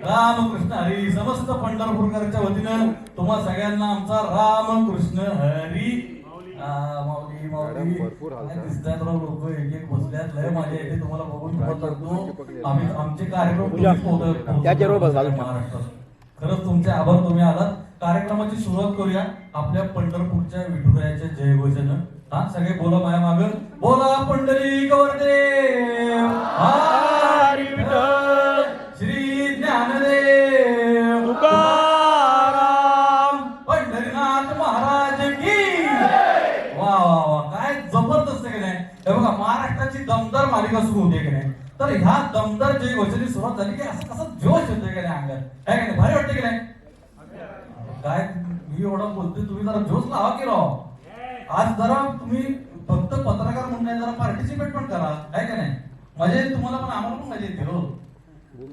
रामकृष्ण हरी. समस्त पंढरपूरकरांच्या वतीनं तुम्हा सगळ्यांना आमचा रामकृष्ण हरी. माऊली माऊली दिसतात लोक एक एक बसल्यात. लय माझ्या येते तुम्हाला बघून करतो आम्ही. आमचे कार्यक्रम महाराष्ट्रात. खरंच तुमचे आभार. तुम्ही आलात. कार्यक्रमाची सुरुवात करूया आपल्या पंढरपूरच्या विठुरायाच्या जयघोषानं. हा सगळे बोला माझ्या माग. बोला पंढरी कवरदेव हरी विठ्ठल श्री ज्ञानदेव तुकाराम पंढरीनाथ महाराज की. वा वा वा काय जबरदस्त की नाही. हे बघा महाराष्ट्राची दमदार मालिका सुरू होते की नाही. तर ह्या दमदार जयघोषाची सुरुवात झाली की असं कसं जोश येतोय की नाही अंगात. आहे की नाही. भारी वाटतं की नाही. काय मी एवढं बोलतोय तुम्ही जरा जोश लावा की राव. आज जरा तुम्ही फक्त पत्रकार म्हणून नाही जरा पार्टिसिपेट पण करा. आहे का नाही. मजा येईल तुम्हाला पण आम्हाला पण मजा येते हो.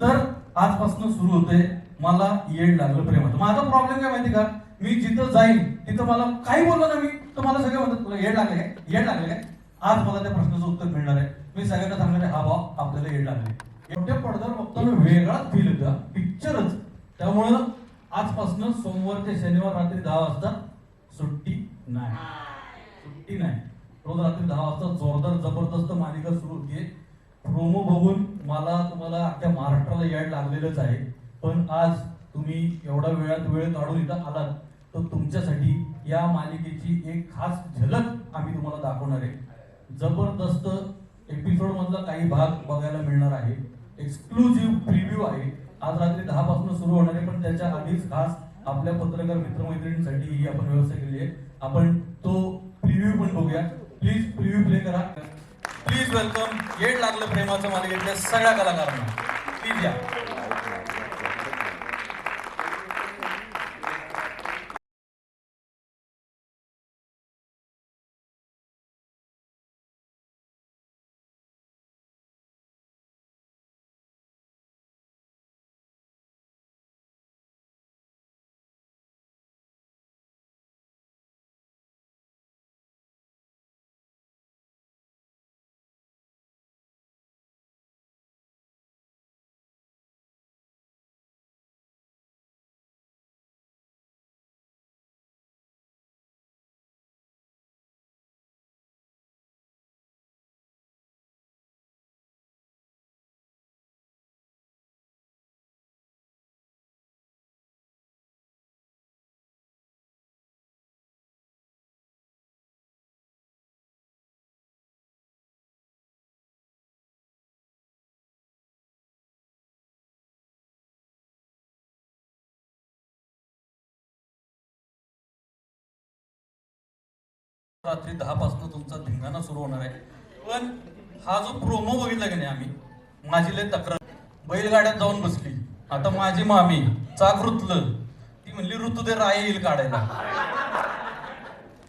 तर आजपासून सुरू होते मला येड लागलं प्रेमाचं. माझा प्रॉब्लेम काय माहिती का. मी जिथं जाईन तिथं मला काही बोललो ना मी तर मला सगळे म्हणतात तुला येड लागले काय येड लागले काय. आज मला त्या प्रश्नाचं उत्तर मिळणार आहे. मी सगळ्यांना सांगणार आहे हा भाव आपल्याला येड लागले. एवढ्या पडद्यावर बघताना वेगळाच फील होता पिक्चरच. त्यामुळं आजपासून सोमवार ते शनिवार रात्री 10 वाजता सुट्टी नाही. सुट्टी नाही. रोज रात्री 10 वाजता जोरदार जबरदस्त मालिका सुरू होतीये. प्रोमो बघून मला तुम्हाला अख्ख्या महाराष्ट्राला याड लागलेलंच आहे. पण आज तुम्ही एवढा वेळात वेळ काढून इथं आलात तर तुमच्यासाठी या मालिकेची एक खास झलक आम्ही तुम्हाला दाखवणार आहे. जबरदस्त एपिसोड मधला काही भाग बघायला मिळणार आहे. एक्सक्लुझिव्ह प्रिव्ह्यू आहे. आज रात्री 10 पासून सुरू होणार आहे. पण त्याच्या आधीच खास आपल्या पत्रकार मित्रमैत्रिणींसाठी ही आपण व्यवस्था केली आहे. आपण तो प्रिव्ह्यू पण बघूया. प्लीज प्रिव्ह्यू प्ले करा. प्लीज वेलकम येड लागलं प्रेमाच्या मालिकेतल्या सगळ्या कलाकारांना. प्लीज या. रात्री 10 पासून तुमचा धिंगाणा सुरू होणार आहे. पण हा जो प्रोमो बघितला की नाही आम्ही. माझी लय तक्रार. बैलगाड्यात जाऊन बसली. आता माझी मामी चाक रुतलं. ती म्हणली ऋतू दे राय येईल काढायला.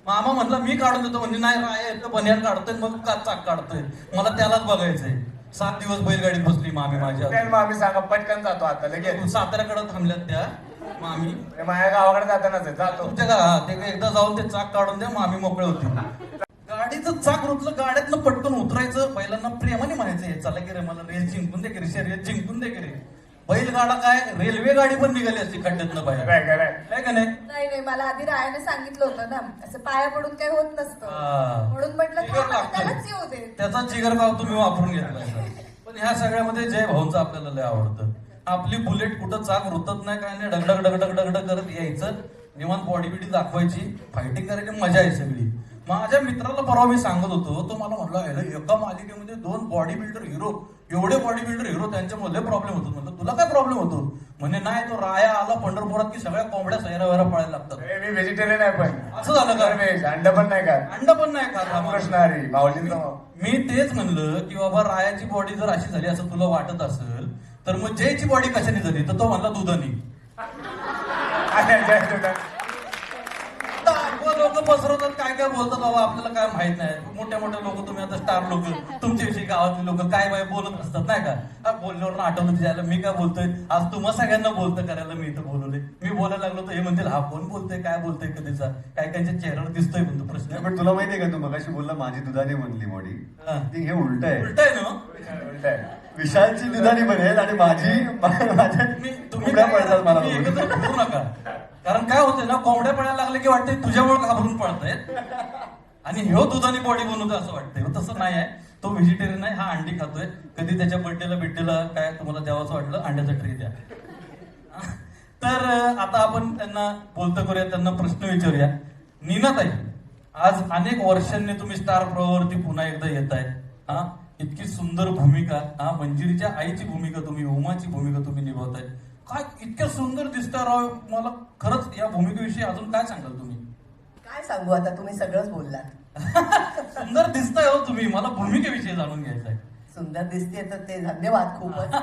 मामा म्हणला मी काढून देतो. म्हणजे नाही राय येतं बनियान काढतोय मग का चाक काढतोय. मला त्यालाच बघायचंय. 7 दिवस बैलगाडीत बसली मामी माझ्या. मामी सांगा पटकन जातो आता लगेच. साताऱ्याकडे थांबल्यात त्या मामी. माझ्या गावाकडे जातानाच जातो. तुमच्या का ते एकदा जाऊन ते चाक काढून द्या मामी मोकळे होते. गाडीचं चाक रुतलं. गाड्यातनं पटकन उतरायचं. पहिल्यांदा प्रेमाने म्हणायचं हे चला की रे मला रेस जिंकून दे की रे. शर्यत जिंकून दे की रे. बैलगाडा काय रेल्वे गाडी पण निघाली असती खड्ड्यातनं बाहेर. काय का नाही. नाही नाही मला आधी रायाने सांगितलं होतं ना असं पाया पडून काही होत नसतं. म्हणून म्हटलं त्यालाच येऊ दे. त्याचा जिगर गाव तुम्ही वापरून घेतला. पण ह्या सगळ्यामध्ये जय भाऊंचं आपल्याला लय आवडतं. आपली बुलेट कुठं चाक रुतत नाही काय नाही. डगडग डगडग डगडग करत यायचं. निवांत बॉडी बिडी दाखवायची. फायटिंग करायची मजा आहे सगळी. माझ्या मित्राला परवा मी सांगत होतो. तो मला म्हटलं एका मालिकेमध्ये 2 बॉडी बिल्डर हिरो एवढे बॉडी बिल्डर हिरो त्यांच्यामध्ये प्रॉब्लेम होतो. म्हटलं तुला काय प्रॉब्लेम होतो. म्हणजे नाही तो राया आला पंढरपुरात की सगळ्या कोंबड्या सैरा वैरा पळायला लागतात. मी व्हेजिटेरियन आहे पण असं झालं का. अंड पण नाही का. अंड पण नाही का. कृष्णारी माऊलींचं. मी तेच म्हणलं की बाबा रायाची बॉडी जर अशी झाली असं तुला वाटत असेल तर मग जयची बॉडी कशाने झाली. तर तो म्हणला दुधानी. लोक पसरवतात काय काय बोलतात बाबा आपल्याला काय माहित नाही. मोठ्या मोठ्या लोक तुम्ही आता स्टार लोक तुमच्याविषयी गावातले लोक काय बाय बोलत असतात नाही का. बोलण्यावर आठवलं द्यायला मी काय बोलतोय. आज तुम्हा सगळ्यांना बोलतं करायला मी इथं बोलवले. मी बोलायला लागलो तर हे म्हणतील हा कोण बोलतोय काय बोलतोय कधीचा काय कायच्या चेहऱ्यावर दिसतोय म्हणतो प्रश्न. पण तुला माहितीये का तू मगाशी बोलला माझी दुधाने बनली बॉडी. हे उलट आहे. उलट आहे ना. उलट आहे. विशालची निधानी बनेल आणि माझी माझ्या कोंबड्या पडतात मला तुम्ही बघून. एकत्र करू नका. कारण काय होते ना, कोंबड्या पडायला लागले की वाटते तुझ्यामुळे घाबरून पडतायत आणि ह्यो दुधाने बॉडी बनवतो असं वाटतंय. तसं नाही आहे. तो व्हेजिटेरियन आहे, हा अंडी खातोय. कधी त्याच्या बर्थडेला बिड्डेला काय तुम्हाला द्यावंसं वाटलं, अंड्याचा ट्री द्या. तर आता आपण त्यांना बोलतं करूया, त्यांना प्रश्न विचारूया. नीनाताई, आज अनेक वर्षांनी तुम्ही स्टार प्रवाहावरती पुन्हा एकदा येत आहे. हा, इतकी सुंदर भूमिका, हा मंजिरीच्या आईची भूमिका तुम्ही, उमाची भूमिका तुम्ही निभावताय. काय इतक्या सुंदर दिसता राव. मला खरंच या भूमिकेविषयी अजून काय सांगाल तुम्ही? काय सांगू आता, तुम्ही सगळंच बोललात. सुंदर दिसताय हो तुम्ही. मला भूमिकेविषयी जाणून घ्यायचं आहे. सुंदर दिसते तर ते धन्यवाद खूपच.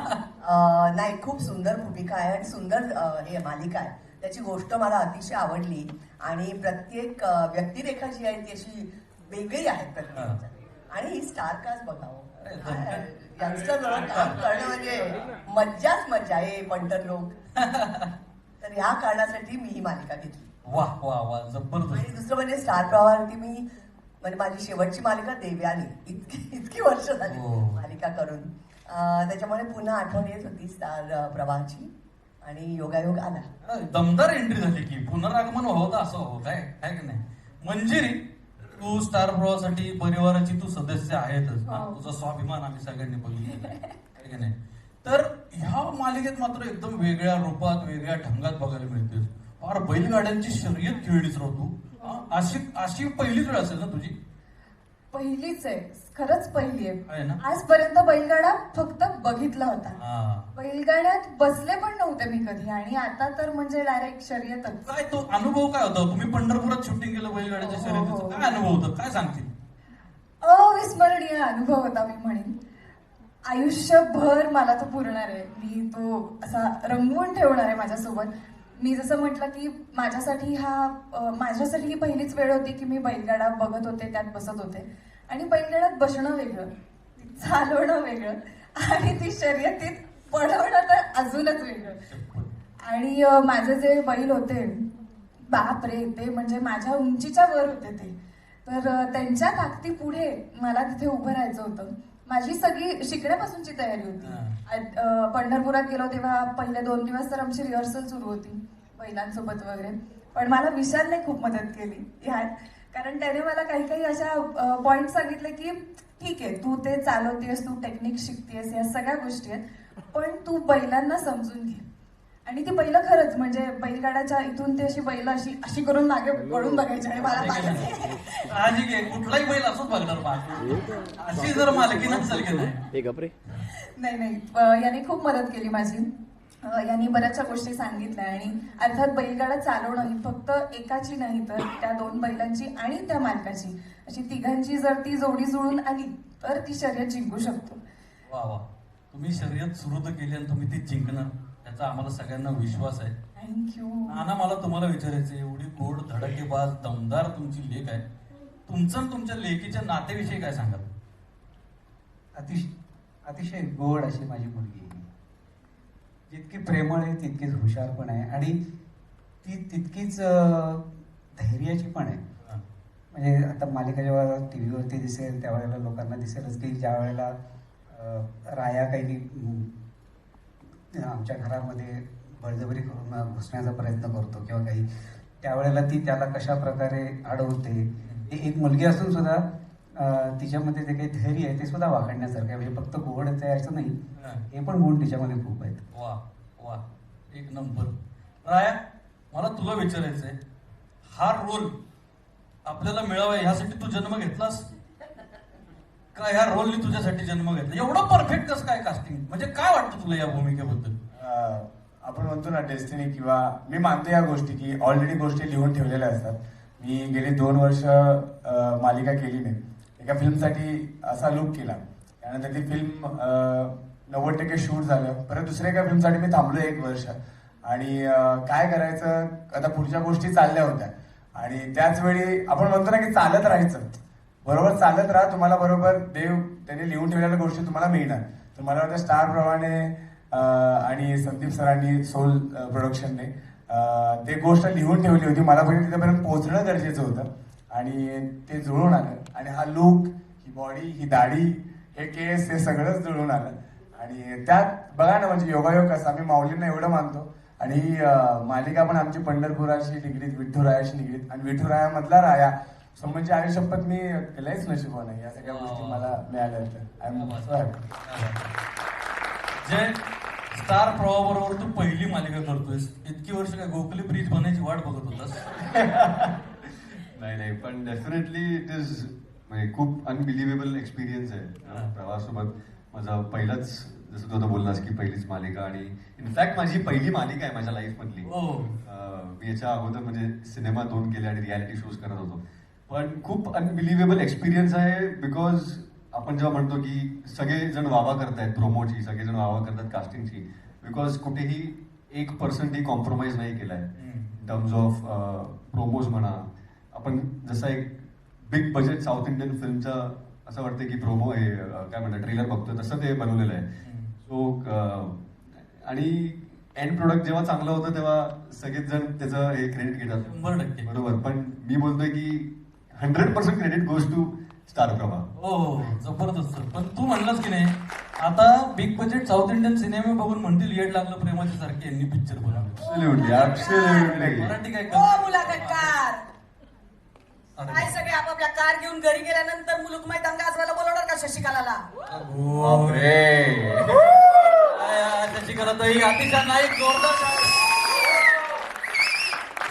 नाही, खूप सुंदर भूमिका आहे आणि सुंदर हे मालिका आहे. त्याची गोष्ट मला अतिशय आवडली आणि प्रत्येक व्यक्तिरेखा जी आहे ती अशी वेगळी आहे प्रत्येकाच्या. आणि ही स्टार कास्ट बघावं, यंगस्टर बरोबर काम करणं म्हणजे मज्जाच मज्जा आहे पंटर लोक. तर ह्या कारणासाठी मी ही मालिका घेतली. वा वा वा, आणि जबरदस्त. दुसरं म्हणजे स्टार प्रवाहावरती मी म्हणजे माझी शेवटची मालिका देव्यानी, इतकी वर्ष झाली हो. मालिका करून. त्याच्यामुळे पुन्हा आठवण येत होती स्टार प्रवाहाची आणि योगायोग आला. दमदार एंट्री झाली की पुनरागमन होतं असं हो काय काय की नाही. मंजिरी, तू स्टार प्रवाहासाठी परिवाराची तू सदस्य आहेतच. हा, तुझा स्वाभिमान आम्ही सगळ्यांनी बघितलेला आहे, है की नाही. तर ह्या मालिकेत मात्र एकदम वेगळ्या रूपात, वेगळ्या ढंगात बघायला मिळते. फार बैलगाड्यांची शर्यत खेळलीच राव तू. अशी पहिलीच वेळ असेल ना तुझी? पहिलीच आहे, खरंच पहिली आहे आहे. ना? आजपर्यंत बैलगाडा फक्त बघितला होता. हा. बैलगाड्यात बसले पण नव्हते मी कधी आणि आता तर म्हणजे डायरेक्ट शर्यतच. काय तो अनुभव काय होता? तुम्ही पंढरपुरात शूटिंग केलं बैलगाड्याच्या हो, शर्यतीचं, हो. काय अनुभव होता? काय सांगतील? अविस्मरणीय अनुभव होता मी म्हणेन. आयुष्यभर मला तो पुरणार आहे. मी तो असा रंगवून ठेवणार आहे माझ्यासोबत. मी जसं म्हटलं की माझ्यासाठी ही पहिलीच वेळ होती की मी बैलगाडा बघत होते, त्यात बसत होते. आणि बैलगाड्यात बसणं वेगळं, चालवणं वेगळं आणि ती शर्यतीत पळवणं तर अजूनच वेगळं. आणि माझे जे बैल होते, बापरे, ते म्हणजे माझ्या उंचीच्या वर होते ते. तर त्यांच्या ताकदीपुढे मला तिथे उभं राहायचं होतं. माझी सगळी शिकण्यापासूनची तयारी होती. पंढरपुरात गेलो तेव्हा पहिले 2 दिवस तर आमची रिहर्सल सुरू होती बैलांसोबत वगैरे. पण मला विशालने खूप मदत केली ह्यात. कारण त्याने मला काही काही अशा पॉइंट सांगितले की ठीक आहे, तू ते चालवतेस, तू टेक्निक शिकतेस, या सगळ्या गोष्टी आहेत, पण तू बैलांना समजून घे. आणि ती बैल खरंच म्हणजे बैलगाड्याच्या इथून ते अशी बैल अशी करून मागे वळून बघायची आणि मला काळजी घे, कुठलाही बैल असंच बघणार मागे. अशी जर मालकी नसेल की नाही. नाही, याने खूप मदत केली माझी. यांनी बऱ्याचशा गोष्टी सांगितल्या आणि अर्थात बैलगाडा चालवणं ही फक्त एकाची नाही तर त्या 2 बैलांची आणि त्या मालकाची, अशी तिघांची जर ती जोडी जुळून आली तर ती शर्यत जिंकू शकतो. वा वा, तुम्ही शर्यत सुरू तर केली आणि तुम्ही ती जिंकणार याचा आम्हाला सगळ्यांना विश्वास आहे. थँक्यू. नाना, मला तुम्हाला विचारायचं, एवढी गोड धडकेबाज दमदार तुमची लेक आहे, तुमचं आणि तुमच्या लेकीच्या नात्याविषयी काय सांगाल? अतिशय गोड अशी माझी मुलगी. जितकी प्रेमळ आहे तितकीच हुशार पण आहे आणि ती तितकीच धैर्याची पण आहे. म्हणजे आता मालिका जेव्हा टीव्हीवरती दिसेल त्यावेळेला लोकांना दिसेलच की ज्या वेळेला राया काही आमच्या घरामध्ये बळजबरी करून घुसण्याचा प्रयत्न करतो किंवा काही, त्यावेळेला ती त्याला कशा प्रकारे अडवते. एक मुलगी असून सुद्धा तिच्यामध्ये जे काही धैर्य आहे ते सुद्धा वाखाणण्यासारखं आहे. म्हणजे फक्त गोड यायचं नाही, हे पण गुण तिच्यामध्ये खूप आहेत. वा वा, एक नंबर. राया, मला तुला विचारायचंय, हा रोल आपल्याला मिळावा ह्यासाठी तू जन्म घेतलास का? ह्या रोलनी तुझ्यासाठी जन्म घेतला? एवढं परफेक्ट कसं काय कास्टिंग? म्हणजे काय वाटतं तुला या भूमिकेबद्दल? आपण म्हणतो ना डेस्टिनी, किंवा मी मानतो या गोष्टी की ऑलरेडी गोष्टी लिहून ठेवलेल्या असतात. मी गेली 2 वर्ष मालिका केली नाही. एका फिल्मसाठी असा लुक केला, त्यानंतर ती फिल्म 90% शूट झालं. परत दुसऱ्या एका फिल्मसाठी मी थांबलो 1 वर्ष. आणि काय करायचं, आता पुढच्या गोष्टी चालल्या होत्या आणि त्याच वेळी आपण म्हणतो ना की चालत राहायचं, बरोबर चालत राहा, तुम्हाला बरोबर देव त्यांनी लिहून ठेवलेल्या गोष्टी तुम्हाला मिळणार. तर मला वाटतं स्टार प्रमाणे आणि संदीप सरांनी, सोल प्रोडक्शनने ते गोष्ट लिहून ठेवली होती. मला पण तिथेपर्यंत पोहोचणं गरजेचं होतं आणि ते जुळून आलं. आणि हा लुक, ही बॉडी, ही दाढी, हे केस, हे सगळंच जुळून आलं. आणि त्यात बघा ना म्हणजे योगायोग कसा आम्ही माऊलींना एवढं मानतो आणि मालिका पण आमची पंढरपुराशी निगडीत, विठुरायाशी निगडीत आणि विठुरायामधला राया. सो म्हणजे आयुष्यात मी लयच नशिबवान आहे, या सगळ्या गोष्टी मला मिळाल्या तर आय एम सो हॅपी. जे स्टार प्रवाह बरोबर तू पहिली मालिका करतोयस, इतकी वर्ष काय गोखले ब्रिज बनायची वाट बघत होतास? नाही पण डेफिनेटली इट इज म्हणजे खूप अनबिलिव्हेबल एक्सपिरियन्स आहे प्रवाससोबत. माझा पहिलाच, जसं तू आता बोललास की पहिलीच मालिका, आणि इनफॅक्ट माझी पहिली मालिका आहे माझ्या लाईफ मधली. मी याच्या अगोदर म्हणजे सिनेमा 2 केले आणि रियालिटी शोज करत होतो, पण खूप अनबिलिव्हेबल एक्सपिरियन्स आहे. बिकॉज आपण जेव्हा म्हणतो की सगळेजण वावा करतायत प्रोमोची, सगळेजण वावा करतात कास्टिंगची, बिकॉज कुठेही 1% कॉम्प्रोमाइज नाही केलाय इन टर्म्स ऑफ प्रोमोज म्हणा. आपण जसं एक बिग बजेट साऊथ इंडियन फिल्मचा असं वाटतं की प्रोमो हे काय म्हणतात ट्रेलर बघतो तसं ते बनवलेलं आहे. सो आणि एंड प्रोडक्ट जेव्हा चांगलं होतं तेव्हा सगळेच जण त्याचं हे क्रेडिट घेतात, 100%. बरोबर. पण मी बोलतोय की 100% क्रेडिट गोज टू स्टार प्रवाह. हो, जबरदस्त. पण तू म्हणलास की नाही, आता बिग बजेट साऊथ इंडियन सिनेमे बघून म्हणतील येड लागलं प्रेमाच्या सारखे यांनी पिक्चर बनवले. Absolutely. मराठी काय हो मुलाखतकार, अरे काय सगळे आपापल्या कार घेऊन घरी गेल्यानंतर मुलुकमय दंगा वाजवायला बोलवणार का शशिकलाला? शशिकला ताई, अतिशय नाईक, जोरदार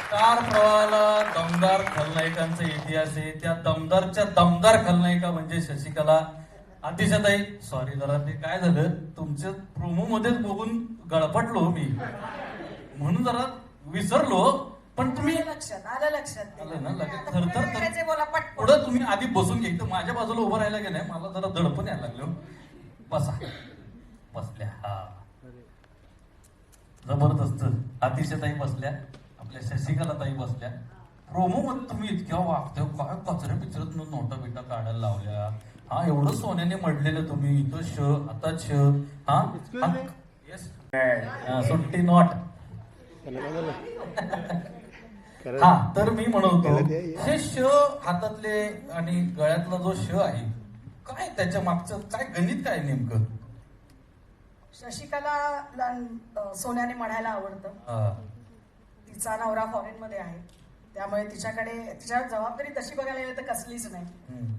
स्टार प्रवाहाला दमदार खलनायकांचा इतिहास आहे. त्या दमदारच्या दमदार खलनायिका म्हणजे शशिकला. अतिशय ताई, सॉरी जरा ते काय झालं तुमच्या प्रोमो मध्येच बघून गळफटलो मी, म्हणून जरा विसरलो. पण तुम्ही आलं लक्षात आलं ना लगेच आता थरथर करायचे बोला पटपट. पुढं तुम्ही आधी बसून घ्यायचं. माझ्या बाजूला उभं राहायला गेलं मला जरा दडपण यायला लागलं. बसा, बसल्या. हा, जबरदस्त. अतिशय ताई बसल्या, आपल्या शशिकला ताई बसल्या. प्रोमो मध्ये तुम्ही इतक्या वागत्या, काय कचऱ्या पिचऱ्यात नोटा बिटा काढायला लावल्या. हा, एवढं सोन्याने मडलेलं तुम्ही, इथं श आता श. हा येस, सुट्टी नॉट. हा, तर मी म्हणतो हे श हातातले आणि गळ्यातला जो श आहे, काय त्याच्या मागचं काय गणित काय नेमकं? शशिकला सोन्याने म्हणायला आवडतं. हा, तिचा नवरा फॉरेन मध्ये आहे, त्यामुळे तिच्यावर जबाबदारी तशी बघायला गेलं तर कसलीच नाही. हम्म.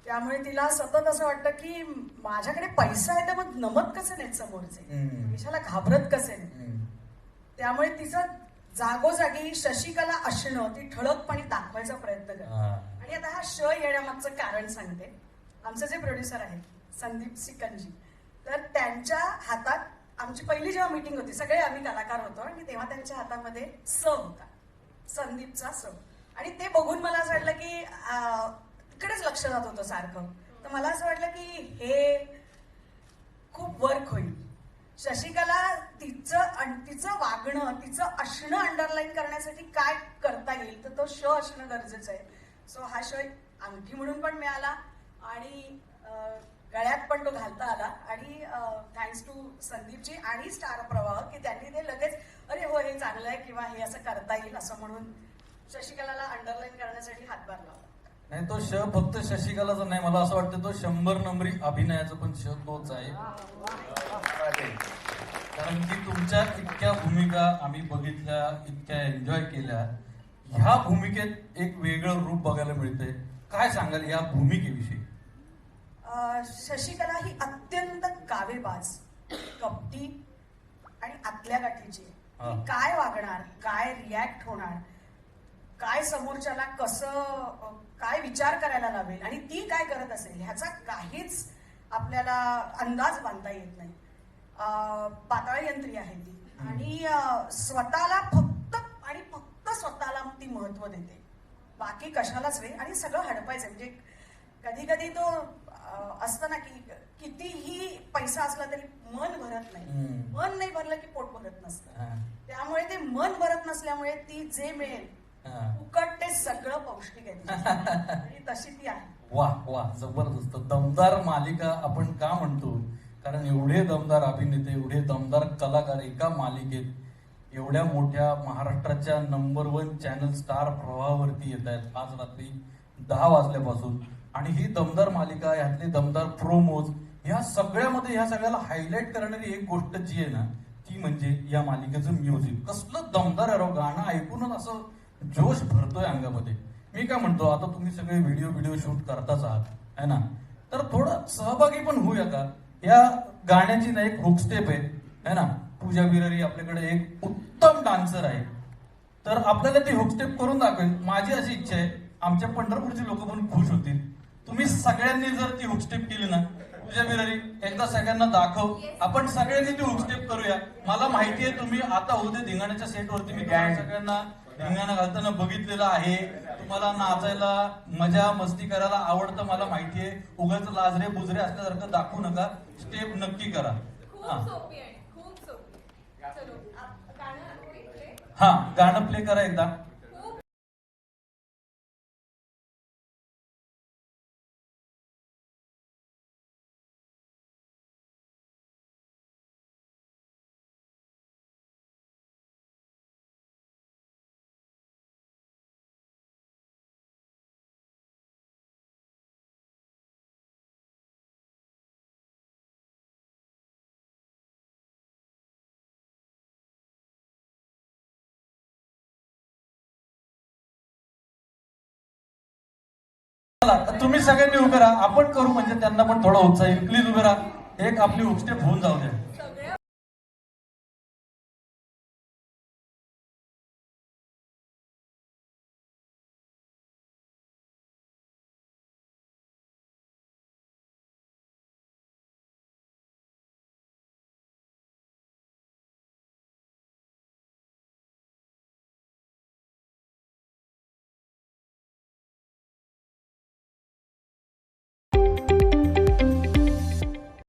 त्यामुळे तिला सतत असं वाटतं की माझ्याकडे पैसा आहे तर मग नमत कसे नाहीत समोरचे, हम्म. देशाला घाबरत कसे नाही. हम्म. त्यामुळे तिचं जागोजागी शशिकला असणं, ती ठळकपणे दाखवायचा प्रयत्न करते. हा. आणि आता हा श येण्यामागचं कारण सांगते. आमचे जे प्रोड्युसर आहेत संदीप सिकंजी, तर त्यांच्या हातात आमची पहिली जेव्हा मीटिंग होती, सगळे आम्ही कलाकार होतो, आणि तेव्हा त्यांच्या हातामध्ये स होता, संदीपचा स. आणि ते बघून मला असं वाटलं की तिकडेच लक्ष जात होतं सारखं. तर मला असं वाटलं की हे खूप वर्क होईल. शशिकला तिचं वागणं, तिचं असणं अंडरलाईन करण्यासाठी काय करता येईल, तर तो श असणं गरजेचं आहे. सो हा श अंगठी म्हणून पण मिळाला आणि गळ्यात पण तो घालता आला. आणि थँक्स टू संदीपजी आणि स्टार प्रवाह की त्यांनी ते लगेच अरे हो हे चांगलं आहे किंवा हे असं करता येईल असं म्हणून शशिकलाला अंडरलाईन करण्यासाठी हातभार लावला. नाही, तो श फक्त शशिकलाचा नाही, मला असं वाटतं तो 100 नंबरी अभिनयाचा पण श तोच आहे. कारण की तुमच्या इतक्या भूमिका आम्ही बघितल्या, इतक्या एन्जॉय केल्या. ह्या भूमिकेत एक वेगळं रूप बघायला मिळतंय. काय सांगाल या भूमिकेविषयी? शशिकला ही अत्यंत कावेबाज, कपटी आणि आतल्या गाठीची. ती काय वागणार, काय रिॲक्ट होणार, काय समोरच्याला कसं काय विचार करायला लावेल आणि ती काय करत असेल ह्याचा काहीच आपल्याला अंदाज बांधता येत नाही. पाताळ यंत्री आहे ती आणि स्वतःला फक्त आणि फक्त स्वतःला ती महत्व देते, बाकी कशालाच नाही. आणि सगळं हडपायचं म्हणजे कधी कधी तो असतं ना की कितीही पैसा असला तरी मन भरत नाही. मन नाही भरलं की पोट भरत नसतं. त्यामुळे ते मन भरत नसल्यामुळे ती जे मिळेल फुकट ते सगळं पौष्टिक आहे आणि तशी ती आहे. वा वा, जबरदस्त. दमदार मालिका आपण का म्हणतो? कारण एवढे दमदार अभिनेते, एवढे दमदार कलाकार एका मालिकेत, एवढ्या मोठ्या महाराष्ट्राच्या नंबर 1 चॅनल स्टार प्रवाहावरती येत आहेत आज रात्री 10 वाजल्यापासून. आणि ही दमदार मालिका, ह्यातले दमदार प्रोमोज, ह्या सगळ्यामध्ये ह्या सगळ्याला हायलाईट करणारी एक गोष्ट जी आहे ना ती म्हणजे या मालिकेचं म्युझिक. कसलं दमदार आहे राव, गाणं ऐकूनच असं जोश भरतोय अंगामध्ये. मी काय म्हणतो, आता तुम्ही सगळे व्हिडिओ शूट करताच आहात है ना, तर थोडं सहभागी पण होऊया का. या गाण्याची ना एक हुक स्टेप आहे है ना, पूजा बिरारी आपल्याकडे एक उत्तम डान्सर आहे, तर आपल्याला ती हुक स्टेप करून दाखवेल. माझी अशी इच्छा आहे, आमच्या पंढरपूरचे लोक पण खुश होतील. तुम्ही सगळ्यांनी जर ती हुक स्टेप केली ना, पूजा बिरारी एकदा सगळ्यांना दाखव, आपण सगळ्यांनी ती हुक स्टेप करूया. मला माहिती आहे तुम्ही आता उद्या धिंगाण्याच्या सेटवरती मी तुम्हाला सगळ्यांना धिंगाणा घालताना बघितलेलं आहे. तुम्हाला नाचायला मजा मस्ती करायला आवडतं मला माहिती आहे. उगाच लाजरे बुजरे असल्यासारखं दाखवू नका, स्टेप नक्की करा. हा हा गाणं प्ले करा एकदा. तुम्ही सगळ्यांनी उभे राहा, आपण करू म्हणजे त्यांना पण थोडा उत्साह येईल. प्लीज उभे राहा, एक आपली हुक स्टेप होऊन जाऊ द्या.